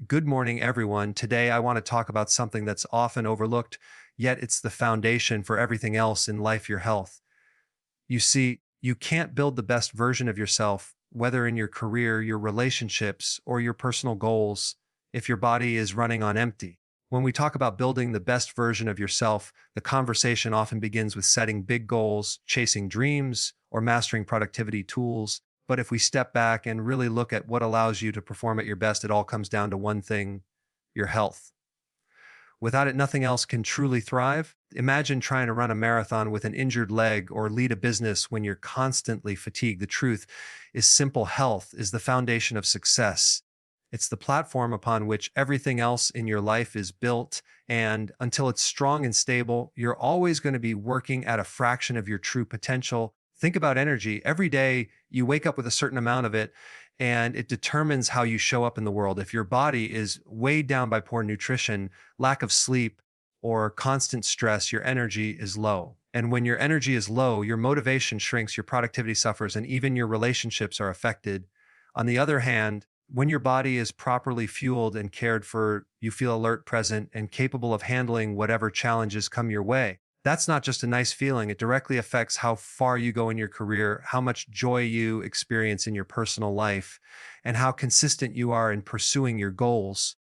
Good morning, everyone. Today, I want to talk about something that's often overlooked, yet it's the foundation for everything else in life, your health. You see, you can't build the best version of yourself, whether in your career, your relationships, or your personal goals, if your body is running on empty. When we talk about building the best version of yourself, the conversation often begins with setting big goals, chasing dreams, or mastering productivity tools. But if we step back and really look at what allows you to perform at your best, it all comes down to one thing: your health. Without it, nothing else can truly thrive. Imagine trying to run a marathon with an injured leg or lead a business when you're constantly fatigued. The truth is simple: health is the foundation of success. It's the platform upon which everything else in your life is built. And until it's strong and stable, you're always going to be working at a fraction of your true potential. Think about energy. Every day you wake up with a certain amount of it, and it determines how you show up in the world. If your body is weighed down by poor nutrition, lack of sleep, or constant stress, your energy is low. And when your energy is low, your motivation shrinks, your productivity suffers, and even your relationships are affected. On the other hand, when your body is properly fueled and cared for, you feel alert, present, and capable of handling whatever challenges come your way. That's not just a nice feeling. It directly affects how far you go in your career, how much joy you experience in your personal life, and how consistent you are in pursuing your goals.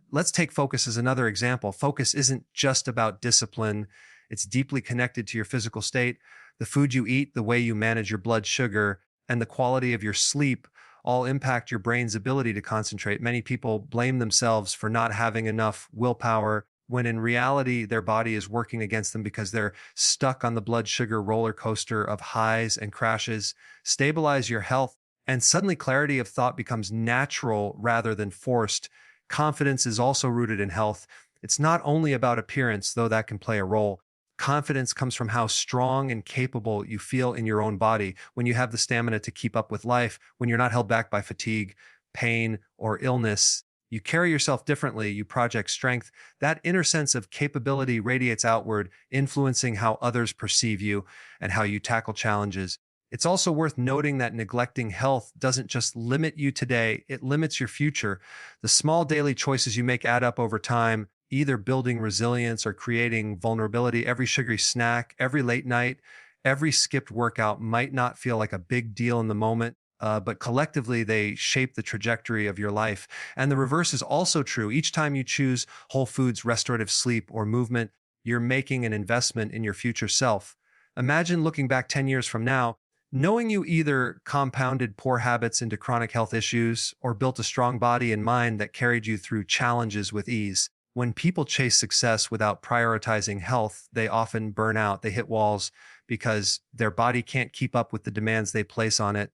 Let's take focus as another example. Focus isn't just about discipline, it's deeply connected to your physical state. The food you eat, the way you manage your blood sugar, and the quality of your sleep all impact your brain's ability to concentrate. Many people blame themselves for not having enough willpower, when in reality, their body is working against them because they're stuck on the blood sugar roller coaster of highs and crashes. Stabilize your health, and suddenly clarity of thought becomes natural rather than forced. Confidence is also rooted in health. It's not only about appearance, though that can play a role. Confidence comes from how strong and capable you feel in your own body, when you have the stamina to keep up with life, when you're not held back by fatigue, pain, or illness. You carry yourself differently, you project strength. That inner sense of capability radiates outward, influencing how others perceive you and how you tackle challenges. It's also worth noting that neglecting health doesn't just limit you today, it limits your future. The small daily choices you make add up over time, either building resilience or creating vulnerability. Every sugary snack, every late night, every skipped workout might not feel like a big deal in the moment, but collectively they shape the trajectory of your life. And the reverse is also true. Each time you choose whole foods, restorative sleep, or movement, you're making an investment in your future self. Imagine looking back 10 years from now, knowing you either compounded poor habits into chronic health issues or built a strong body and mind that carried you through challenges with ease. When people chase success without prioritizing health, they often burn out. They hit walls because their body can't keep up with the demands they place on it.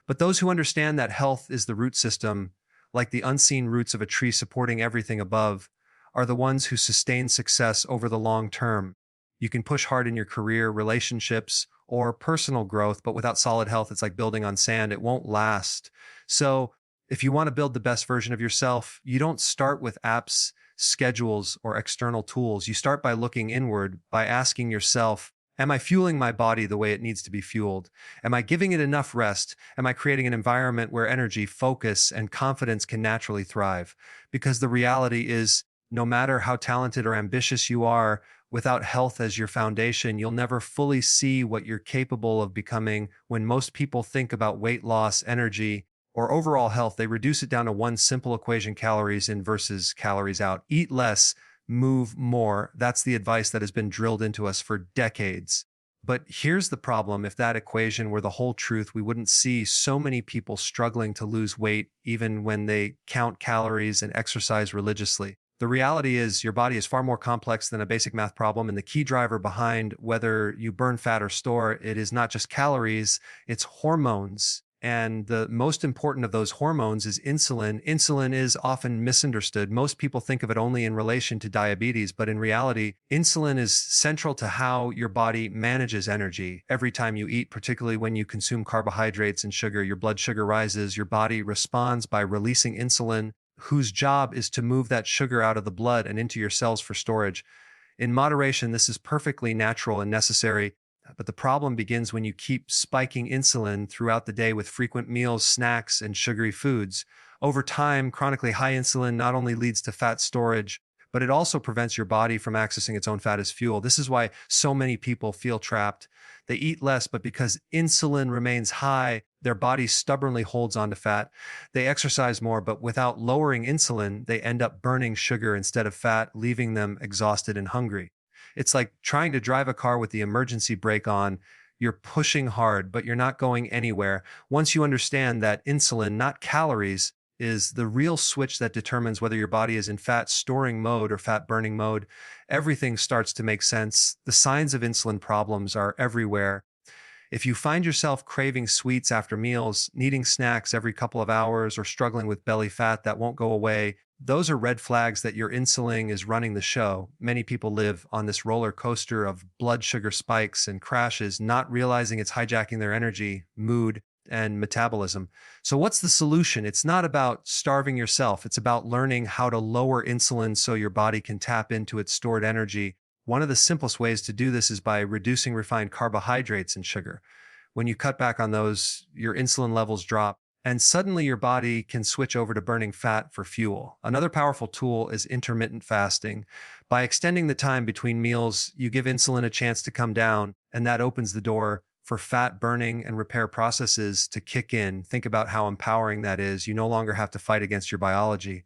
But those who understand that health is the root system, like the unseen roots of a tree supporting everything above, are the ones who sustain success over the long term. You can push hard in your career, relationships, or personal growth, but without solid health, it's like building on sand. It won't last. So, if you want to build the best version of yourself, you don't start with apps, schedules, or external tools. You start by looking inward, by asking yourself, am I fueling my body the way it needs to be fueled? Am I giving it enough rest? Am I creating an environment where energy, focus, and confidence can naturally thrive? Because the reality is, no matter how talented or ambitious you are, without health as your foundation, you'll never fully see what you're capable of becoming. When most people think about weight loss, energy, or overall health, they reduce it down to one simple equation: calories in versus calories out. Eat less, move more. That's the advice that has been drilled into us for decades. But here's the problem: if that equation were the whole truth, we wouldn't see so many people struggling to lose weight, even when they count calories and exercise religiously. The reality is, your body is far more complex than a basic math problem, and the key driver behind whether you burn fat or store it is not just calories, it's hormones. And the most important of those hormones is insulin. Insulin is often misunderstood. Most people think of it only in relation to diabetes, but in reality, insulin is central to how your body manages energy. Every time you eat, particularly when you consume carbohydrates and sugar, your blood sugar rises. Your body responds by releasing insulin, whose job is to move that sugar out of the blood and into your cells for storage. In moderation, this is perfectly natural and necessary. But the problem begins when you keep spiking insulin throughout the day with frequent meals, snacks, and sugary foods. Over time, chronically high insulin not only leads to fat storage, but it also prevents your body from accessing its own fat as fuel. This is why so many people feel trapped. They eat less, but because insulin remains high, their body stubbornly holds on to fat. They exercise more, but without lowering insulin, they end up burning sugar instead of fat, leaving them exhausted and hungry. It's like trying to drive a car with the emergency brake on. You're pushing hard, but you're not going anywhere. Once you understand that insulin, not calories, is the real switch that determines whether your body is in fat storing mode or fat burning mode, everything starts to make sense. The signs of insulin problems are everywhere. If you find yourself craving sweets after meals, needing snacks every couple of hours, or struggling with belly fat that won't go away, those are red flags that your insulin is running the show. Many people live on this roller coaster of blood sugar spikes and crashes, not realizing it's hijacking their energy, mood, and metabolism. So, what's the solution? It's not about starving yourself, it's about learning how to lower insulin so your body can tap into its stored energy. One of the simplest ways to do this is by reducing refined carbohydrates and sugar. When you cut back on those, your insulin levels drop, and suddenly your body can switch over to burning fat for fuel. Another powerful tool is intermittent fasting. By extending the time between meals, you give insulin a chance to come down, and that opens the door for fat burning and repair processes to kick in. Think about how empowering that is. You no longer have to fight against your biology.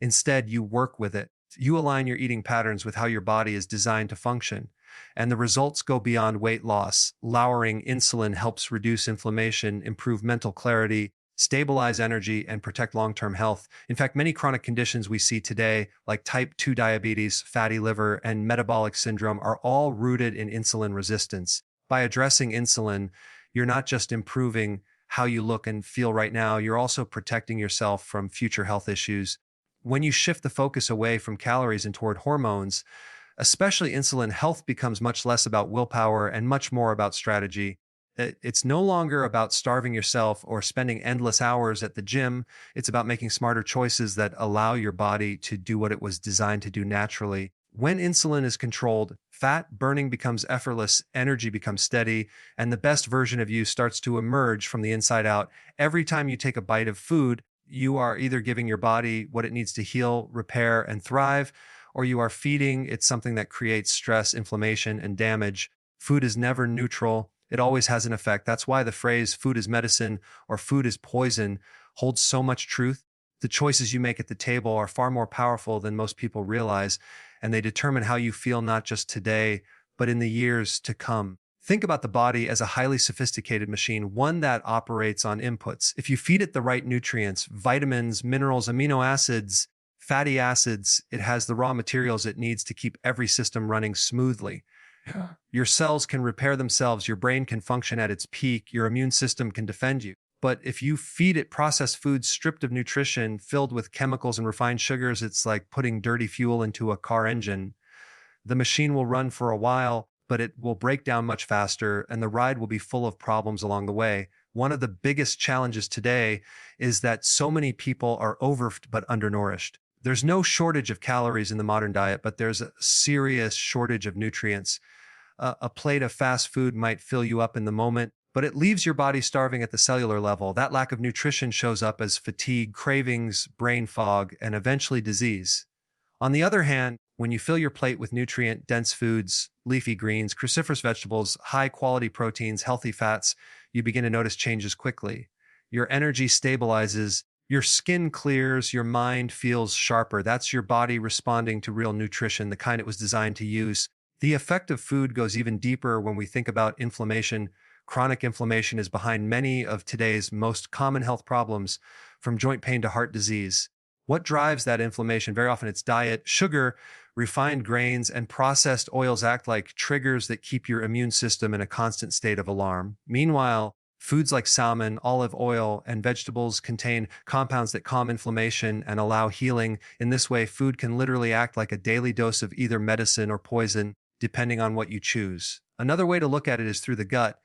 Instead, you work with it. You align your eating patterns with how your body is designed to function. And the results go beyond weight loss. Lowering insulin helps reduce inflammation, improve mental clarity, stabilize energy, and protect long-term health. In fact, many chronic conditions we see today, like type 2 diabetes, fatty liver, and metabolic syndrome, are all rooted in insulin resistance. By addressing insulin, you're not just improving how you look and feel right now, you're also protecting yourself from future health issues. When you shift the focus away from calories and toward hormones, especially insulin, health becomes much less about willpower and much more about strategy. It's no longer about starving yourself or spending endless hours at the gym. It's about making smarter choices that allow your body to do what it was designed to do naturally. When insulin is controlled, fat burning becomes effortless, energy becomes steady, and the best version of you starts to emerge from the inside out. Every time you take a bite of food, you are either giving your body what it needs to heal, repair, and thrive, or you are feeding it something that creates stress, inflammation, and damage. Food is never neutral. It always has an effect. That's why the phrase food is medicine or food is poison holds so much truth. The choices you make at the table are far more powerful than most people realize, and they determine how you feel not just today, but in the years to come. Think about the body as a highly sophisticated machine, one that operates on inputs. If you feed it the right nutrients, vitamins, minerals, amino acids, fatty acids, it has the raw materials it needs to keep every system running smoothly. Yeah. Your cells can repair themselves, your brain can function at its peak, your immune system can defend you. But if you feed it processed foods stripped of nutrition, filled with chemicals and refined sugars, it's like putting dirty fuel into a car engine. The machine will run for a while, but it will break down much faster, and the ride will be full of problems along the way. One of the biggest challenges today is that so many people are overfed but undernourished. There's no shortage of calories in the modern diet, but there's a serious shortage of nutrients. A plate of fast food might fill you up in the moment, but it leaves your body starving at the cellular level. That lack of nutrition shows up as fatigue, cravings, brain fog, and eventually disease. On the other hand, when you fill your plate with nutrient-dense foods, leafy greens, cruciferous vegetables, high-quality proteins, healthy fats, you begin to notice changes quickly. Your energy stabilizes, your skin clears, your mind feels sharper. That's your body responding to real nutrition, the kind it was designed to use. The effect of food goes even deeper when we think about inflammation. Chronic inflammation is behind many of today's most common health problems, from joint pain to heart disease. What drives that inflammation? Very often it's diet, sugar, refined grains, and processed oils act like triggers that keep your immune system in a constant state of alarm. Meanwhile, foods like salmon, olive oil, and vegetables contain compounds that calm inflammation and allow healing. In this way, food can literally act like a daily dose of either medicine or poison, depending on what you choose. Another way to look at it is through the gut.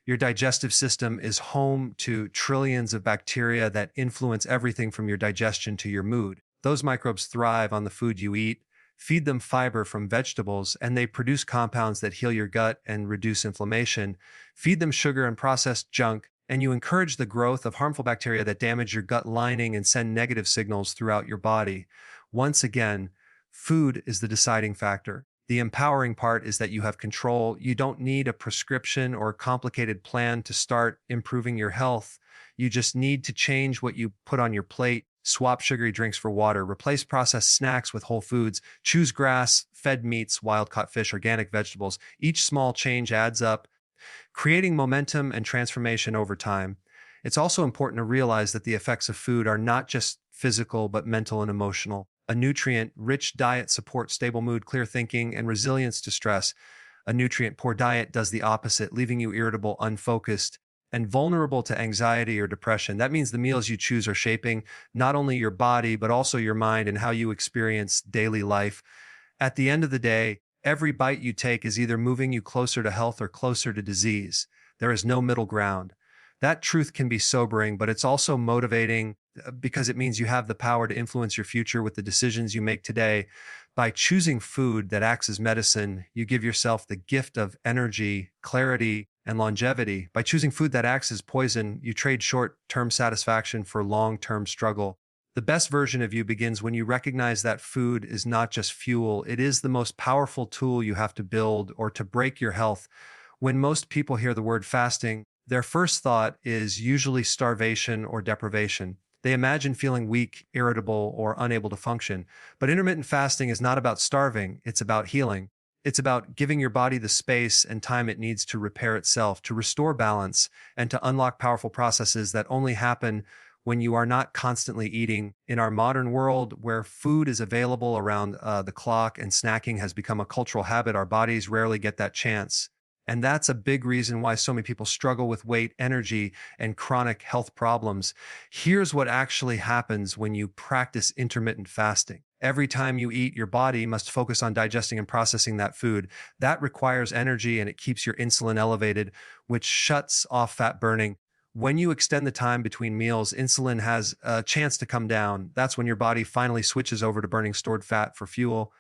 Your digestive system is home to trillions of bacteria that influence everything from your digestion to your mood. Those microbes thrive on the food you eat. Feed them fiber from vegetables, and they produce compounds that heal your gut and reduce inflammation. Feed them sugar and processed junk, and you encourage the growth of harmful bacteria that damage your gut lining and send negative signals throughout your body. Once again, food is the deciding factor. The empowering part is that you have control. You don't need a prescription or a complicated plan to start improving your health. You just need to change what you put on your plate, swap sugary drinks for water, replace processed snacks with whole foods, choose grass fed meats, wild caught fish, organic vegetables. Each small change adds up, creating momentum and transformation over time. It's also important to realize that the effects of food are not just physical, but mental and emotional. A nutrient rich diet supports stable mood, clear thinking, and resilience to stress. A nutrient poor diet does the opposite, leaving you irritable, unfocused, and vulnerable to anxiety or depression. That means the meals you choose are shaping not only your body, but also your mind and how you experience daily life. At the end of the day, every bite you take is either moving you closer to health or closer to disease. There is no middle ground. That truth can be sobering, but it's also motivating because it means you have the power to influence your future with the decisions you make today. By choosing food that acts as medicine, you give yourself the gift of energy, clarity, and longevity. By choosing food that acts as poison, you trade short term satisfaction for long term struggle. The best version of you begins when you recognize that food is not just fuel, it is the most powerful tool you have to build or to break your health. When most people hear the word fasting, their first thought is usually starvation or deprivation. They imagine feeling weak, irritable, or unable to function. But intermittent fasting is not about starving, it's about healing. It's about giving your body the space and time it needs to repair itself, to restore balance, and to unlock powerful processes that only happen when you are not constantly eating. In our modern world, where food is available around the clock and snacking has become a cultural habit, our bodies rarely get that chance. And that's a big reason why so many people struggle with weight, energy, and chronic health problems. Here's what actually happens when you practice intermittent fasting. Every time you eat, your body must focus on digesting and processing that food. That requires energy and it keeps your insulin elevated, which shuts off fat burning. When you extend the time between meals, insulin has a chance to come down. That's when your body finally switches over to burning stored fat for fuel.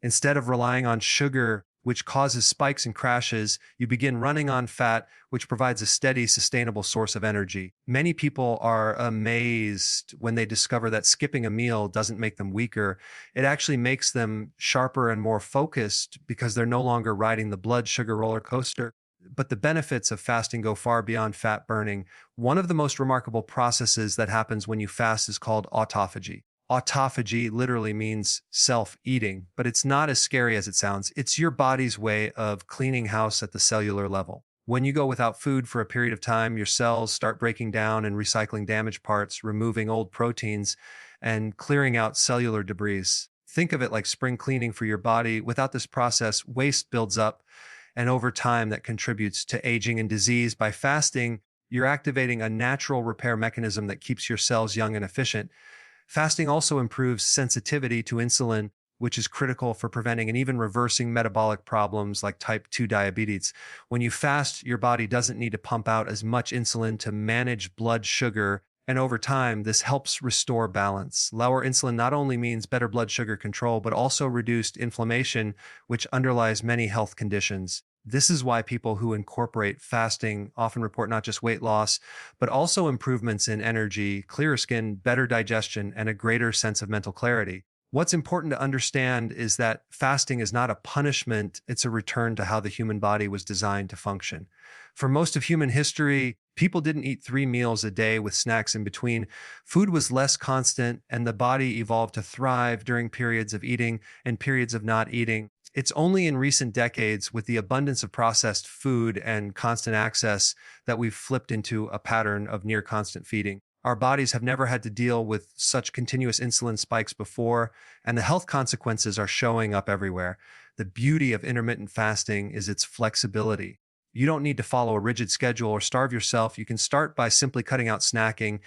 Instead of relying on sugar, which causes spikes and crashes, you begin running on fat, which provides a steady, sustainable source of energy. Many people are amazed when they discover that skipping a meal doesn't make them weaker. It actually makes them sharper and more focused because they're no longer riding the blood sugar roller coaster. But the benefits of fasting go far beyond fat burning. One of the most remarkable processes that happens when you fast is called autophagy. Autophagy literally means self-eating, but it's not as scary as it sounds. It's your body's way of cleaning house at the cellular level. When you go without food for a period of time, your cells start breaking down and recycling damaged parts, removing old proteins, and clearing out cellular debris. Think of it like spring cleaning for your body. Without this process, waste builds up, and over time that contributes to aging and disease. By fasting, you're activating a natural repair mechanism that keeps your cells young and efficient. Fasting also improves sensitivity to insulin, which is critical for preventing and even reversing metabolic problems like type 2 diabetes. When you fast, your body doesn't need to pump out as much insulin to manage blood sugar, and over time, this helps restore balance. Lower insulin not only means better blood sugar control, but also reduced inflammation, which underlies many health conditions. This is why people who incorporate fasting often report not just weight loss, but also improvements in energy, clearer skin, better digestion, and a greater sense of mental clarity. What's important to understand is that fasting is not a punishment, it's a return to how the human body was designed to function. For most of human history, people didn't eat 3 meals a day with snacks in between. Food was less constant, and the body evolved to thrive during periods of eating and periods of not eating. It's only in recent decades, with the abundance of processed food and constant access, that we've flipped into a pattern of near constant feeding. Our bodies have never had to deal with such continuous insulin spikes before, and the health consequences are showing up everywhere. The beauty of intermittent fasting is its flexibility. You don't need to follow a rigid schedule or starve yourself. You can start by simply cutting out snacking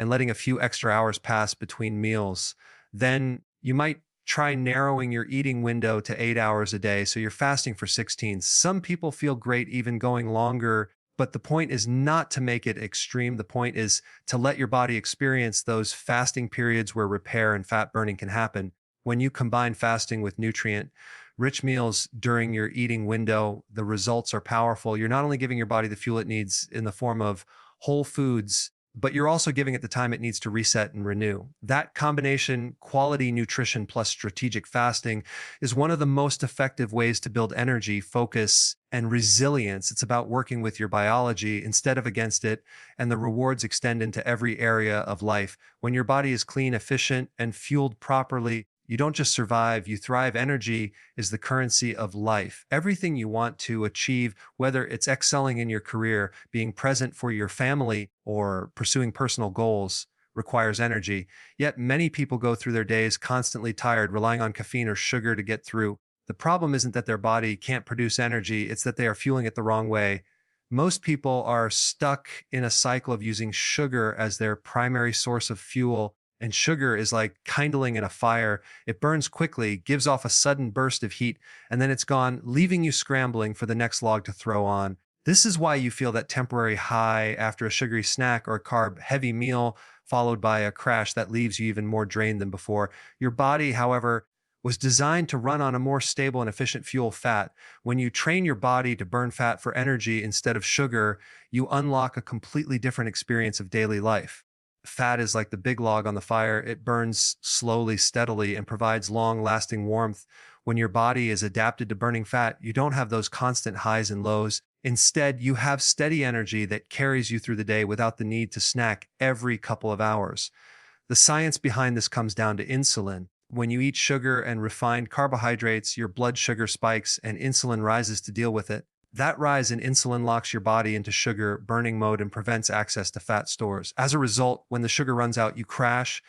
and letting a few extra hours pass between meals. Then you might try narrowing your eating window to 8 hours a day, so you're fasting for 16. Some people feel great even going longer, but the point is not to make it extreme. The point is to let your body experience those fasting periods where repair and fat burning can happen. When you combine fasting with nutrient rich meals during your eating window, the results are powerful. You're not only giving your body the fuel it needs in the form of whole foods, but you're also giving it the time it needs to reset and renew. That combination, quality nutrition plus strategic fasting, is one of the most effective ways to build energy, focus, and resilience. It's about working with your biology instead of against it, and the rewards extend into every area of life. When your body is clean, efficient, and fueled properly, you don't just survive, you thrive. Energy is the currency of life. Everything you want to achieve, whether it's excelling in your career, being present for your family, or pursuing personal goals, requires energy. Yet many people go through their days constantly tired, relying on caffeine or sugar to get through. The problem isn't that their body can't produce energy, it's that they are fueling it the wrong way. Most people are stuck in a cycle of using sugar as their primary source of fuel, and sugar is like kindling in a fire. It burns quickly, gives off a sudden burst of heat, and then it's gone, leaving you scrambling for the next log to throw on. This is why you feel that temporary high after a sugary snack or a carb-heavy meal, followed by a crash that leaves you even more drained than before. Your body, however, was designed to run on a more stable and efficient fuel, fat. When you train your body to burn fat for energy instead of sugar, you unlock a completely different experience of daily life. Fat is like the big log on the fire. It burns slowly, steadily, and provides long-lasting warmth. When your body is adapted to burning fat, you don't have those constant highs and lows. Instead, you have steady energy that carries you through the day without the need to snack every couple of hours. The science behind this comes down to insulin. When you eat sugar and refined carbohydrates, your blood sugar spikes and insulin rises to deal with it. That rise in insulin locks your body into sugar burning mode and prevents access to fat stores. As a result, when the sugar runs out, you crash,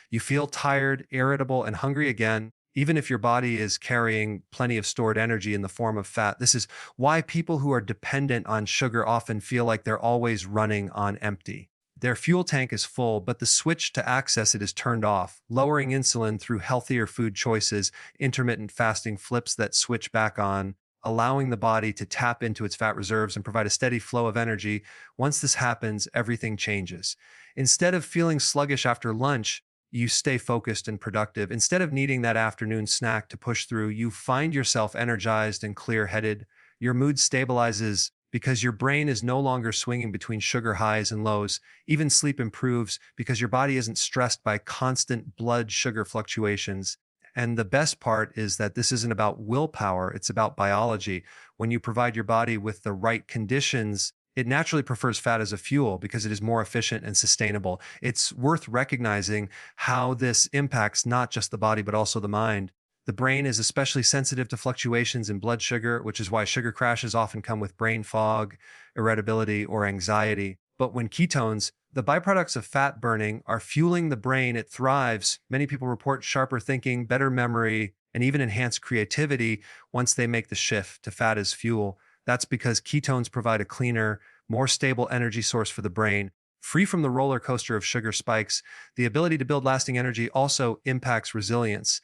you feel tired, irritable, and hungry again, even if your body is carrying plenty of stored energy in the form of fat. This is why people who are dependent on sugar often feel like they're always running on empty. Their fuel tank is full, but the switch to access it is turned off. Lowering insulin through healthier food choices, intermittent fasting flips that switch back on, allowing the body to tap into its fat reserves and provide a steady flow of energy. Once this happens, everything changes. Instead of feeling sluggish after lunch, you stay focused and productive. Instead of needing that afternoon snack to push through, you find yourself energized and clear-headed. Your mood stabilizes because your brain is no longer swinging between sugar highs and lows. Even sleep improves because your body isn't stressed by constant blood sugar fluctuations. And the best part is that this isn't about willpower, it's about biology. When you provide your body with the right conditions, it naturally prefers fat as a fuel because it is more efficient and sustainable. It's worth recognizing how this impacts not just the body, but also the mind. The brain is especially sensitive to fluctuations in blood sugar, which is why sugar crashes often come with brain fog, irritability, or anxiety. But when ketones, the byproducts of fat burning, are fueling the brain, it thrives. Many people report sharper thinking, better memory, and even enhanced creativity once they make the shift to fat as fuel. That's because ketones provide a cleaner, more stable energy source for the brain. Free from the roller coaster of sugar spikes, the ability to build lasting energy also impacts resilience.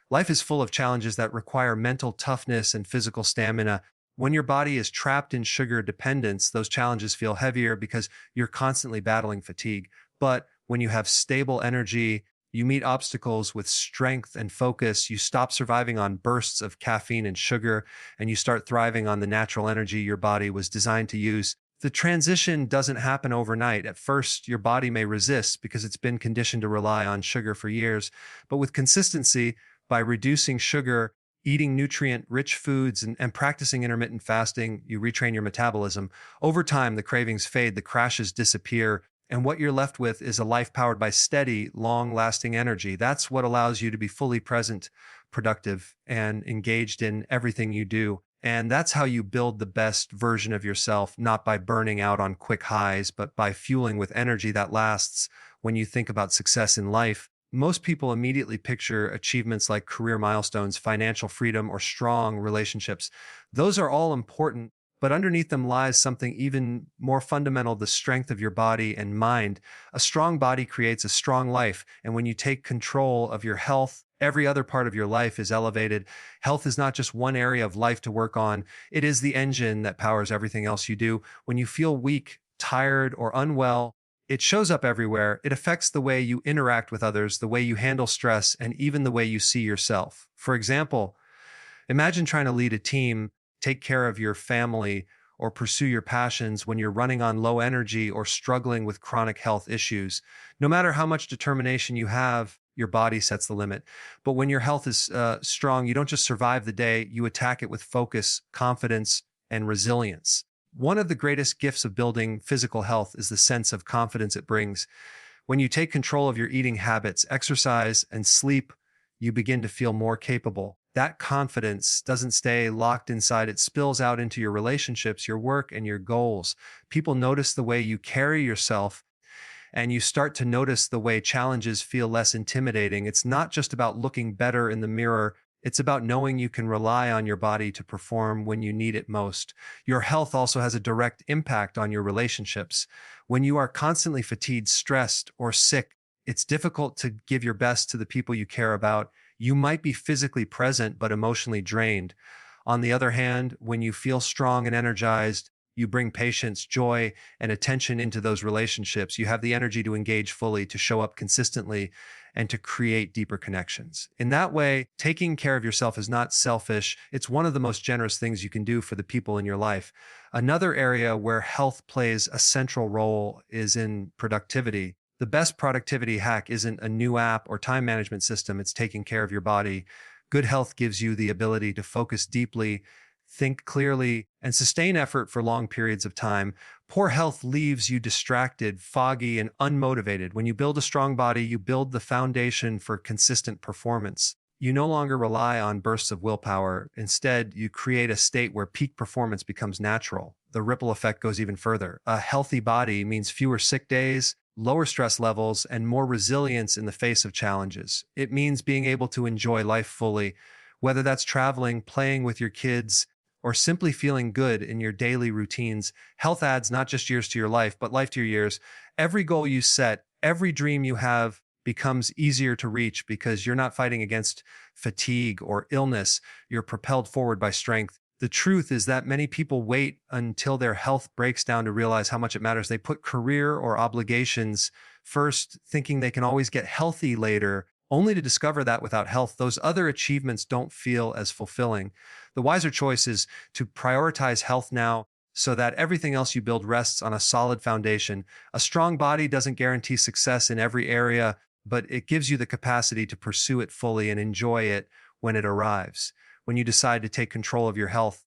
Life is full of challenges that require mental toughness and physical stamina. When your body is trapped in sugar dependence, those challenges feel heavier because you're constantly battling fatigue. But when you have stable energy, you meet obstacles with strength and focus. You stop surviving on bursts of caffeine and sugar, and you start thriving on the natural energy your body was designed to use. The transition doesn't happen overnight. At first, your body may resist because it's been conditioned to rely on sugar for years. But with consistency, by reducing sugar, eating nutrient-rich foods, and practicing intermittent fasting, you retrain your metabolism. Over time, the cravings fade, the crashes disappear, and what you're left with is a life powered by steady, long-lasting energy. That's what allows you to be fully present, productive, and engaged in everything you do. And that's how you build the best version of yourself, not by burning out on quick highs, but by fueling with energy that lasts. When you think about success in life, most people immediately picture achievements like career milestones, financial freedom, or strong relationships. Those are all important, but underneath them lies something even more fundamental: the strength of your body and mind. A strong body creates a strong life, and when you take control of your health, every other part of your life is elevated. Health is not just one area of life to work on, it is the engine that powers everything else you do. When you feel weak, tired, or unwell, it shows up everywhere. It affects the way you interact with others, the way you handle stress, and even the way you see yourself. For example, imagine trying to lead a team, take care of your family, or pursue your passions when you're running on low energy or struggling with chronic health issues. No matter how much determination you have, your body sets the limit. But when your health is strong, you don't just survive the day, you attack it with focus, confidence, and resilience. One of the greatest gifts of building physical health is the sense of confidence it brings. When you take control of your eating habits, exercise, and sleep, you begin to feel more capable. That confidence doesn't stay locked inside, it spills out into your relationships, your work, and your goals. People notice the way you carry yourself, and you start to notice the way challenges feel less intimidating. It's not just about looking better in the mirror. It's about knowing you can rely on your body to perform when you need it most. Your health also has a direct impact on your relationships. When you are constantly fatigued, stressed, or sick, it's difficult to give your best to the people you care about. You might be physically present, but emotionally drained. On the other hand, when you feel strong and energized, you bring patience, joy, and attention into those relationships. You have the energy to engage fully, to show up consistently, and to create deeper connections. In that way, taking care of yourself is not selfish. It's one of the most generous things you can do for the people in your life. Another area where health plays a central role is in productivity. The best productivity hack isn't a new app or time management system, it's taking care of your body. Good health gives you the ability to focus deeply, think clearly, and sustain effort for long periods of time. Poor health leaves you distracted, foggy, and unmotivated. When you build a strong body, you build the foundation for consistent performance. You no longer rely on bursts of willpower. Instead, you create a state where peak performance becomes natural. The ripple effect goes even further. A healthy body means fewer sick days, lower stress levels, and more resilience in the face of challenges. It means being able to enjoy life fully, whether that's traveling, playing with your kids, or simply feeling good in your daily routines. Health adds not just years to your life, but life to your years. Every goal you set, every dream you have becomes easier to reach because you're not fighting against fatigue or illness. You're propelled forward by strength. The truth is that many people wait until their health breaks down to realize how much it matters. They put career or obligations first, thinking they can always get healthy later, only to discover that without health, those other achievements don't feel as fulfilling. The wiser choice is to prioritize health now so that everything else you build rests on a solid foundation. A strong body doesn't guarantee success in every area, but it gives you the capacity to pursue it fully and enjoy it when it arrives. When you decide to take control of your health,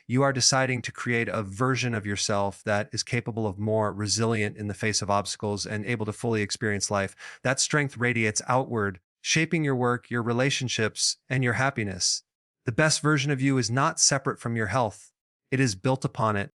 you are deciding to create a version of yourself that is capable of more, resilient in the face of obstacles, and able to fully experience life. That strength radiates outward, shaping your work, your relationships, and your happiness. The best version of you is not separate from your health. It is built upon it.